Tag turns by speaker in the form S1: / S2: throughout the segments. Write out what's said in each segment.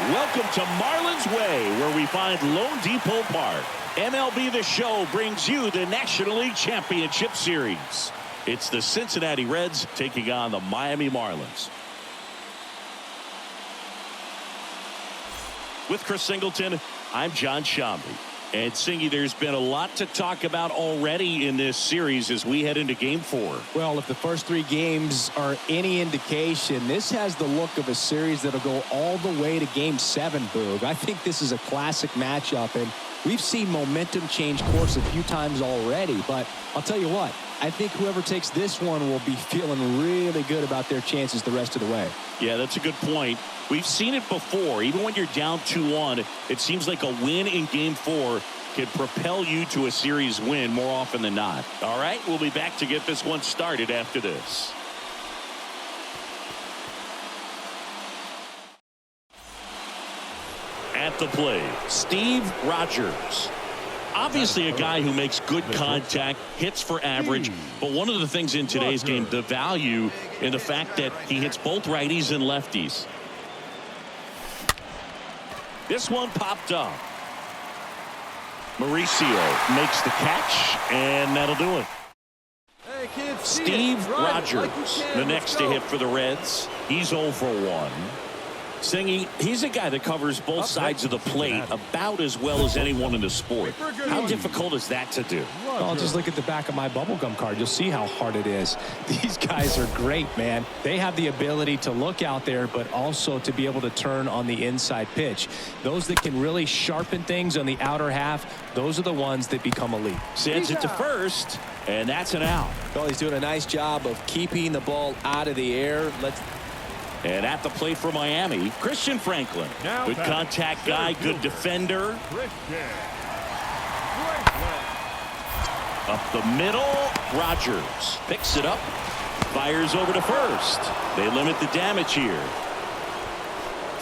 S1: Welcome to Marlins Way, where we find Lone Depot Park. MLB The Show brings you the National League Championship Series. It's the Cincinnati Reds taking on the Miami Marlins. With Chris Singleton, I'm John Shambi. And Singy, there's been a lot to talk about already in this series as we head into Game 4.
S2: Well, if the first 3 games are any indication, this has the look of a series that'll go all the way to Game 7, Boog. I think this is a classic matchup, and we've seen momentum change course a few times already. But I'll tell you what, I think whoever takes this one will be feeling really good about their chances the rest of the way.
S1: Yeah, that's a good point. We've seen it before. Even when you're down 2-1, it seems like a win in Game 4 can propel you to a series win more often than not. All right, we'll be back to get this one started after this. At the plate, Steve Rogers. Obviously a guy who makes good contact, hits for average, but one of the things in today's game, the value in the fact that he hits both righties and lefties. This one popped up. Mauricio makes the catch, and that'll do it.
S3: Hey, kids,
S1: Steve Rogers, the next to hit for the Reds. He's 0 for 1. Singy, he's a guy that covers both sides of the plate about as well as anyone in the sport. How difficult is that to do?
S2: Well, just look at the back of my bubblegum card. You'll see how hard it is. These guys are great, man. They have the ability to look out there, but also to be able to turn on the inside pitch. Those that can really sharpen things on the outer half, those are the ones that become elite.
S1: Sends it to first, and that's an out.
S4: Well, he's doing a nice job of keeping the ball out of the air.
S1: And at the plate for Miami, Christian Franklin. Good contact guy, good defender. Up the middle, Rogers picks it up, fires over to first. They limit the damage here.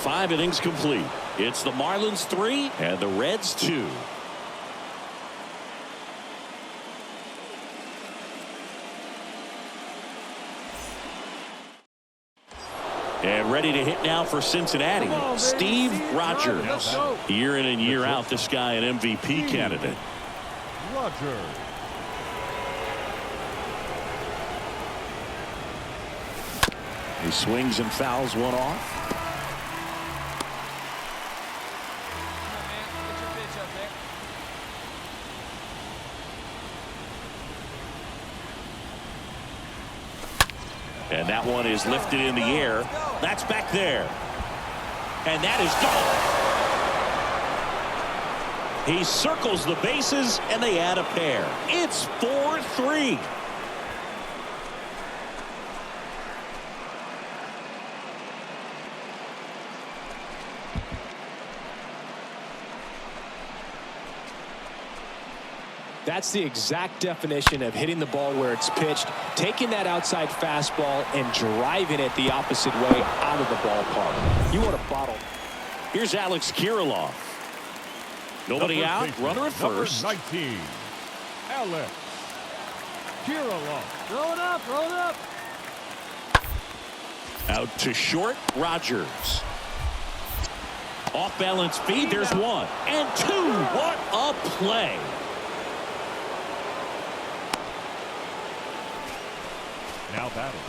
S1: 5 innings complete. It's the Marlins 3 and the Reds 2. And ready to hit now for Cincinnati, Steve Rogers. Year in and year out, this guy an MVP candidate.
S3: Rogers.
S1: He swings and fouls one off. And that one is lifted in the air. That's back there. And that is gone. He circles the bases, and they add a pair. It's 4-3.
S2: That's the exact definition of hitting the ball where it's pitched, taking that outside fastball and driving it the opposite way out of the ballpark. You want to bottle.
S1: Here's Alex Kirilloff. Nobody out. Runner at first.
S3: Number 19, Alex Kirilloff. Roll it up, roll it up.
S1: Out to short, Rogers. Off balance feed. There's 1 and 2. What a play.
S3: Now batting,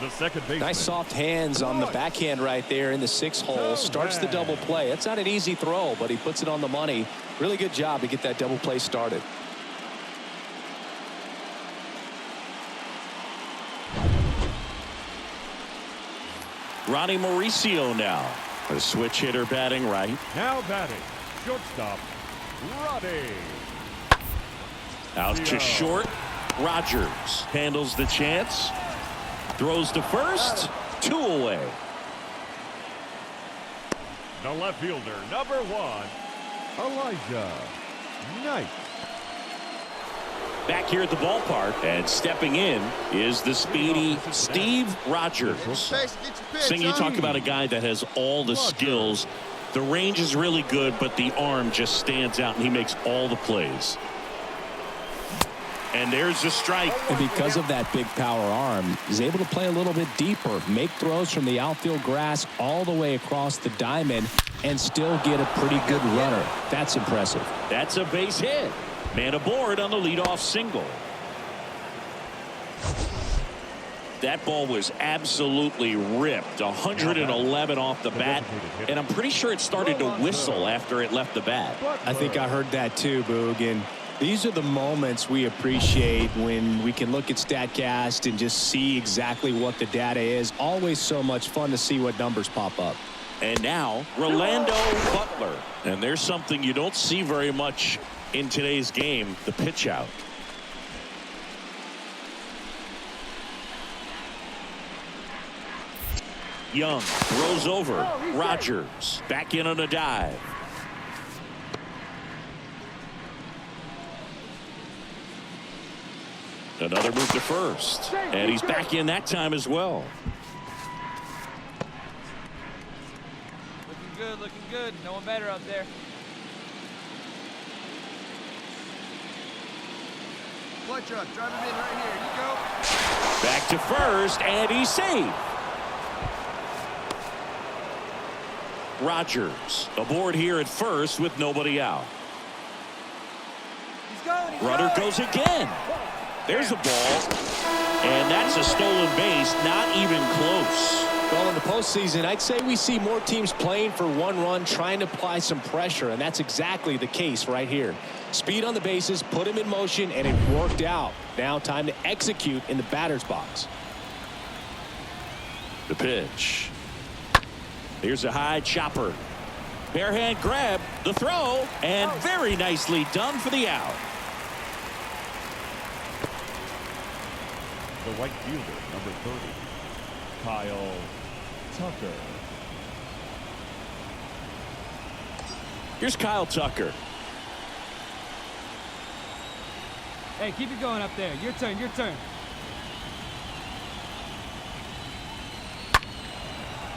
S3: the second baseman.
S2: Nice soft hands on the backhand right there in the 6th hole. Starts the double play. It's not an easy throw, but he puts it on the money. Really good job to get that double play started.
S1: Ronnie Mauricio now. A switch hitter batting right.
S3: Now batting, shortstop, Roddy.
S1: Out to short. Rogers handles the chance. Throws to first. 2 away.
S3: The left fielder, number 1, Elijah Knight.
S1: Back here at the ballpark, and stepping in is the speedy Steve Rogers. Sing, you talk about a guy that has all the skills. The range is really good, but the arm just stands out, and he makes all the plays. And there's a strike.
S2: And because of that big power arm, he's able to play a little bit deeper, make throws from the outfield grass all the way across the diamond, and still get a pretty good runner. That's impressive.
S1: That's a base hit. Man aboard on the leadoff single. That ball was absolutely ripped. 111 off the bat. And I'm pretty sure it started to whistle after it left the bat.
S2: I think I heard that too, Boog. And these are the moments we appreciate when we can look at StatCast and just see exactly what the data is. Always so much fun to see what numbers pop up.
S1: And now, Rolando Butler. And there's something you don't see very much in today's game, the pitch out. Young throws over. Rogers back in on a dive. Another move to first. And he's back in that time as well.
S5: Looking good. No one better out there.
S6: Clutch up. Drive him in right here. You go.
S1: Back to first, and he's safe. Rogers aboard here at first with nobody out.
S5: He's going.
S1: Runner goes again. There's a ball. And that's a stolen base. Not even close.
S2: Well, in the postseason, I'd say we see more teams playing for one run, trying to apply some pressure, and that's exactly the case right here. Speed on the bases, put him in motion, and it worked out. Now time to execute in the batter's box.
S1: The pitch. Here's a high chopper. Bare hand grab, the throw, and very nicely done for the out.
S3: The right fielder, number 30, Kyle Tucker.
S1: Here's Kyle Tucker.
S5: Hey, keep it going up there. Your turn. Your turn.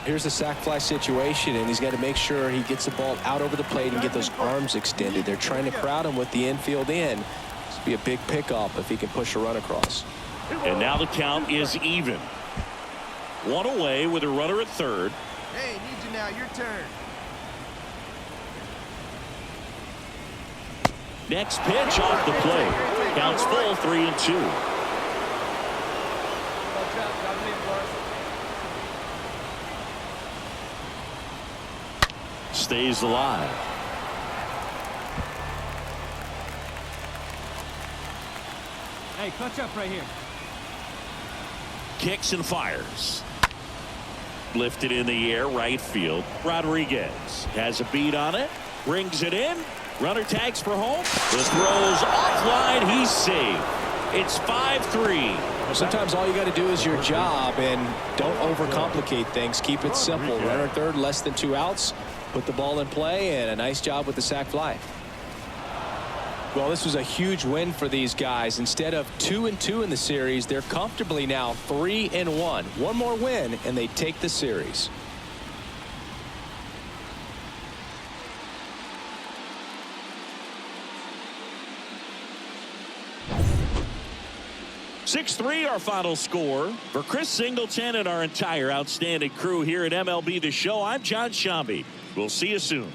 S2: Here's a sac fly situation, and he's got to make sure he gets the ball out over the plate and get those arms extended. They're trying to crowd him with the infield in. This would be a big pickup if he can push a run across.
S1: And now the count is even. One away with a runner at third.
S6: Hey, need you now. Your turn.
S1: Next pitch off the plate. Counts full, 3-2.
S5: Clutch up. Drive him in first.
S1: Stays alive.
S5: Hey, clutch up right here.
S1: Kicks and fires. Lifted in the air, right field. Rodriguez has a beat on it. Brings it in. Runner tags for home. The throw's offline. He's safe. It's 5-3.
S2: Sometimes all you got to do is your job and don't overcomplicate things. Keep it simple. Runner at third, less than 2 outs. Put the ball in play, and a nice job with the sac fly. Well, this was a huge win for these guys. Instead of 2-2 in the series, they're comfortably now 3-1. One more win, and they take the series.
S1: (6-3) our final score. For Chris Singleton and our entire outstanding crew here at MLB The Show, I'm John Shambi. We'll see you soon.